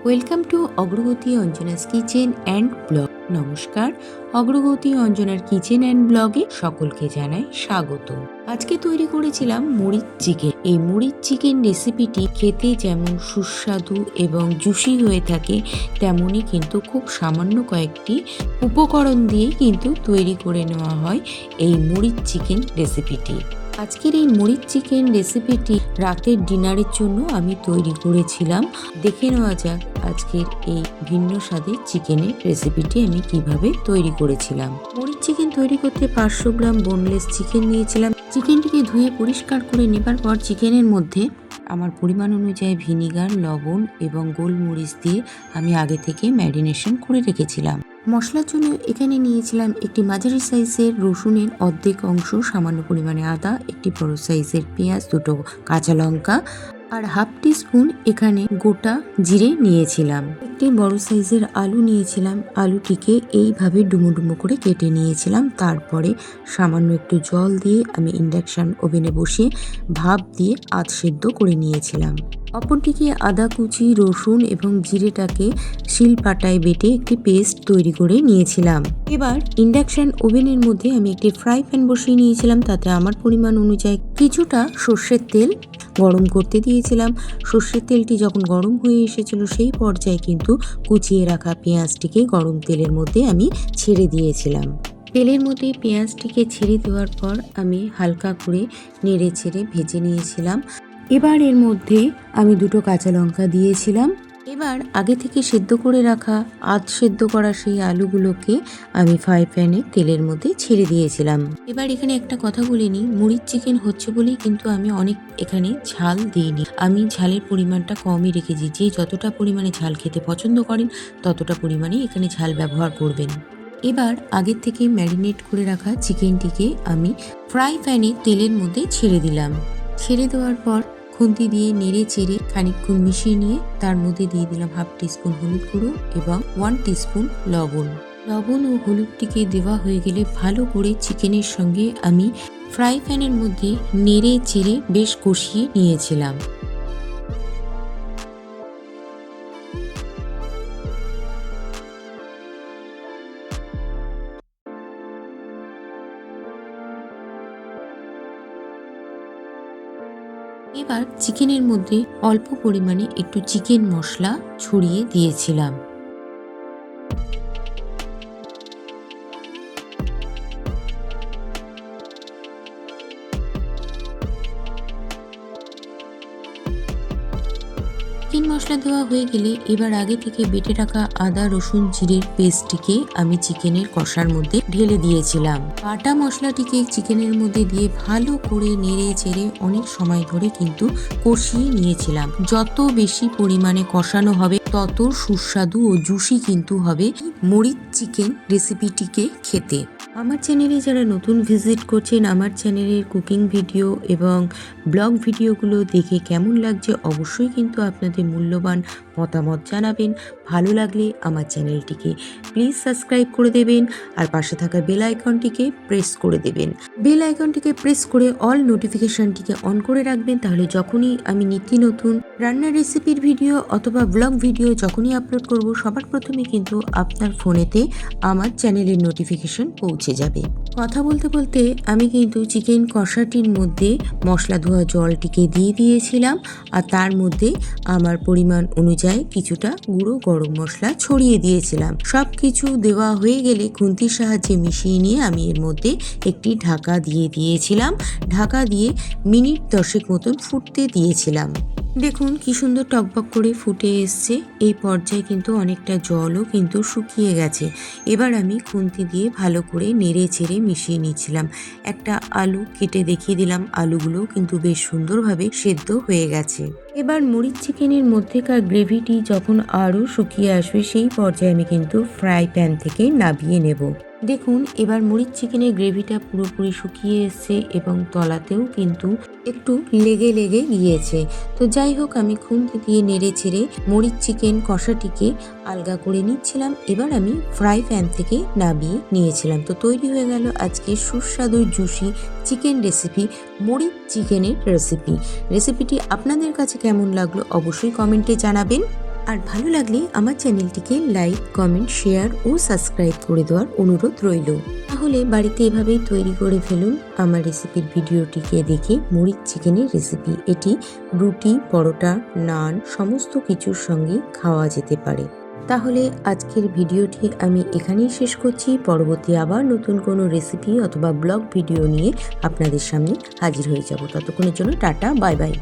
Welcome to অগ্রগতি Anjana's kitchen and blog. নমস্কার, অগ্রগতি অঞ্জনার কিচেন অ্যান্ড ব্লগে সকলকে জানাই স্বাগত। আজকে তৈরি করেছিলাম মুড়ির চিকেন। এই মুড়ির চিকেন রেসিপিটি খেতে যেমন সুস্বাদু এবং জুসি হয়ে থাকে, তেমনই কিন্তু খুব সামান্য কয়েকটি উপকরণ দিয়ে কিন্তু তৈরি করে নেওয়া হয় এই মুড়ির চিকেন রেসিপিটি। আজকের এই মুড়ির চিকেন রেসিপিটি রাতের ডিনারের জন্য আমি তৈরি করেছিলাম। দেখে নেওয়া যাক আজকের এই ভিন্ন স্বাদের চিকেনের রেসিপিটি আমি কিভাবে তৈরি করেছিলাম। মুড়ির চিকেন তৈরি করতে 500 গ্রাম বোনলেস চিকেন নিয়েছিলাম। চিকেনটিকে ধুয়ে পরিষ্কার করে নেবার পর চিকেনের মধ্যে আমার পরিমাণ অনুযায়ী ভিনিগার, লবণ এবং গোলমরিচ দিয়ে আমি আগে থেকে ম্যারিনেশন করে রেখেছিলাম। মশলার জন্য এখানে নিয়েছিলাম একটি মাঝারি সাইজের রসুনের অর্ধেক অংশ, সামান্য পরিমাণে আদা, একটি বড় সাইজের পেঁয়াজ, দুটো কাঁচা লঙ্কা আর হাফ টিস্পুন এখানে গোটা জিরে নিয়েছিলাম। একটি বড় সাইজের আলু নিয়েছিলাম, আলুটিকে এইভাবে ডুমো ডুমো করে কেটে নিয়েছিলাম। তারপরে সামান্য একটু জল দিয়ে আমি ইন্ডাকশন ওভেনে বসিয়ে ভাপ দিয়ে আধ সেদ্ধ করে নিয়েছিলাম। অপরদিকে আদা কুচি, রসুন এবং জিরেটাকে শিলপাটায় বেটে একটি পেস্ট তৈরি করে নিয়েছিলাম। এবার ইন্ডাকশন ওভেনের মধ্যে আমি একটি ফ্রাই প্যান বসিয়ে নিয়েছিলাম। তাতে আমার পরিমাণ অনুযায়ী কিছুটা সর্ষের তেল গরম করতে দিয়েছিলাম। সর্ষের তেলটি যখন গরম হয়ে এসেছিল, সেই পর্যায়ে কিন্তু কুচিয়ে রাখা পেঁয়াজটিকে গরম তেলের মধ্যে আমি ছেড়ে দিয়েছিলাম। তেলের মধ্যে পেঁয়াজটিকে ছেড়ে দেওয়ার পর আমি হালকা করে নেড়ে ছেড়ে ভেজে নিয়েছিলাম। এবার এর মধ্যে আমি দুটো কাঁচা লঙ্কা দিয়েছিলাম। এবার আগে থেকে সেদ্ধ করে রাখা আধ সেদ্ধ করা সেই আলুগুলোকে আমি ফ্রাই প্যানে তেলের মধ্যে ছেড়ে দিয়েছিলাম। এবার এখানে একটা কথা বলে নিই, মুড়ির চিকেন হচ্ছে বলেই কিন্তু আমি অনেক এখানে ঝাল দিইনি। আমি ঝালের পরিমাণটা কমই রেখেছি। যে যতটা পরিমাণে ঝাল খেতে পছন্দ করেন ততটা পরিমাণে এখানে ঝাল ব্যবহার করবেন। এবার আগের থেকে ম্যারিনেট করে রাখা চিকেনটিকে আমি ফ্রাই প্যানে তেলের মধ্যে ছেড়ে দিলাম। ছেড়ে দেওয়ার পর খুন্তি দিয়ে নেড়ে চেড়ে খানিকক্ষণ মিশিয়ে নিয়ে তার মধ্যে দিয়ে দিলাম হাফ টিস্পুন হলুদ গুঁড়ো এবং 1 টিস্পুন লবণ। লবণ ও হলুদটিকে দেওয়া হয়ে গেলে ভালো করে চিকেনের সঙ্গে আমি ফ্রাই প্যানের মধ্যে নেড়ে চেড়ে বেশ কষিয়ে নিয়েছিলাম। এবার চিকেনের মধ্যে অল্প পরিমাণে একটু চিকেন মশলা ছড়িয়ে দিয়েছিলাম। চিকেন মশলা দেওয়া হয়ে গেলে এবার আগে থেকে বেটে রাখা আদা, রসুন, জিরের পেস্টটিকে আমি চিকেনের কষার মধ্যে ঢেলে দিয়েছিলাম। বাটা মশলাটিকে চিকেনের মধ্যে দিয়ে ভালো করে নেড়ে চেড়ে অনেক সময় ধরে কিন্তু কষিয়ে নিয়েছিলাম। যত বেশি পরিমাণে কষানো হবে তত সুস্বাদু ও জুসি কিন্তু হবে মুড়ির চিকেন রেসিপিটিকে খেতে। আমার চ্যানেলে যারা নতুন ভিজিট করছেন, আমার চ্যানেলের কুকিং ভিডিও এবং ব্লগ ভিডিওগুলো দেখে কেমন লাগছে অবশ্যই কিন্তু আপনাদের মূল্যবান মতামত জানাবেন। ভালো লাগলে আমার চ্যানেলটিকে প্লিজ সাবস্ক্রাইব করে দেবেন আর পাশে থাকা বেল আইকনটিকে প্রেস করে দেবেন। বেল আইকনটিকে প্রেস করে অল নোটিফিকেশনটিকে অন করে রাখবেন, তাহলে যখনই আমি নিত্য নতুন রান্নার রেসিপির ভিডিও অথবা ব্লগ ভিডিও যখনই আপলোড করব, সবার প্রথমে কিন্তু আপনার ফোনেতে আমার চ্যানেলের নোটিফিকেশন পৌঁছে যাবে। কথা বলতে বলতে আমি কিন্তু চিকেন কষাটির মধ্যে মশলা ধোয়া জলটিকে দিয়ে দিয়েছিলাম আর তার মধ্যে আমার পরিমাণ অনুযায়ী কিছুটা গুঁড়ো গরম মশলা ছড়িয়ে দিয়েছিলাম। সব কিছু দেওয়া হয়ে গেলে খুন্তির সাহায্যে মিশিয়ে নিয়ে আমি এর মধ্যে একটি ঢাকা দিয়ে দিয়েছিলাম। ঢাকা দিয়ে মিনিট 10 মতন ফুটতে দিয়েছিলাম। দেখুন কি সুন্দর টকবক করে ফুটে এসছে। এই পর্যায়ে কিন্তু অনেকটা জলও কিন্তু শুকিয়ে গেছে। এবার আমি খুন্তি দিয়ে ভালো করে নেড়ে চেড়ে মিশিয়ে নিচ্ছিলাম। একটা আলু কেটে দেখিয়ে দিলাম, আলুগুলো কিন্তু বেশ সুন্দরভাবে সেদ্ধ হয়ে গেছে। এবার মুড়ির চিকেনের মধ্যেকার গ্রেভিটি যখন আরও শুকিয়ে আসবে, সেই পর্যায়ে আমি কিন্তু ফ্রাই প্যান থেকে নামিয়ে নেব। দেখুন এবার মুড়ির চিকেনের গ্রেভিটা পুরোপুরি শুকিয়ে এসছে এবং তলাতেও কিন্তু একটু লেগে লেগে গিয়েছে। তো যাই হোক, আমি খুন্তি দিয়ে নেড়ে ছেড়ে মুড়ির চিকেন কষাটিকে আলগা করে নিচ্ছিলাম। এবার আমি ফ্রাই প্যান থেকে নামিয়ে নিয়েছিলাম। তো তৈরি হয়ে গেল আজকে সুস্বাদু জুসি চিকেন রেসিপি, মুড়ির চিকেনের রেসিপিটি আপনাদের কাছে কেমন লাগলো অবশ্যই কমেন্টে জানাবেন। আর ভালো লাগলে আমার চ্যানেলটিকে লাইক, কমেন্ট, শেয়ার ও সাবস্ক্রাইব করে দেওয়ার অনুরোধ রইল। তাহলে বাড়িতে এভাবেই তৈরি করে ফেলুন আমার রেসিপির ভিডিওটিকে দেখে মুড়ির চিকেনের রেসিপি। এটি রুটি, পরোটা, নান সমস্ত কিছুর সঙ্গে খাওয়া যেতে পারে। তাহলে আজকের ভিডিওটি আমি এখানেই শেষ করছি। পরবর্তী আবার নতুন কোনো রেসিপি অথবা ব্লগ ভিডিও নিয়ে আপনাদের সামনে হাজির হয়ে যাব। ততক্ষণের জন্য টাটা, বাই বাই।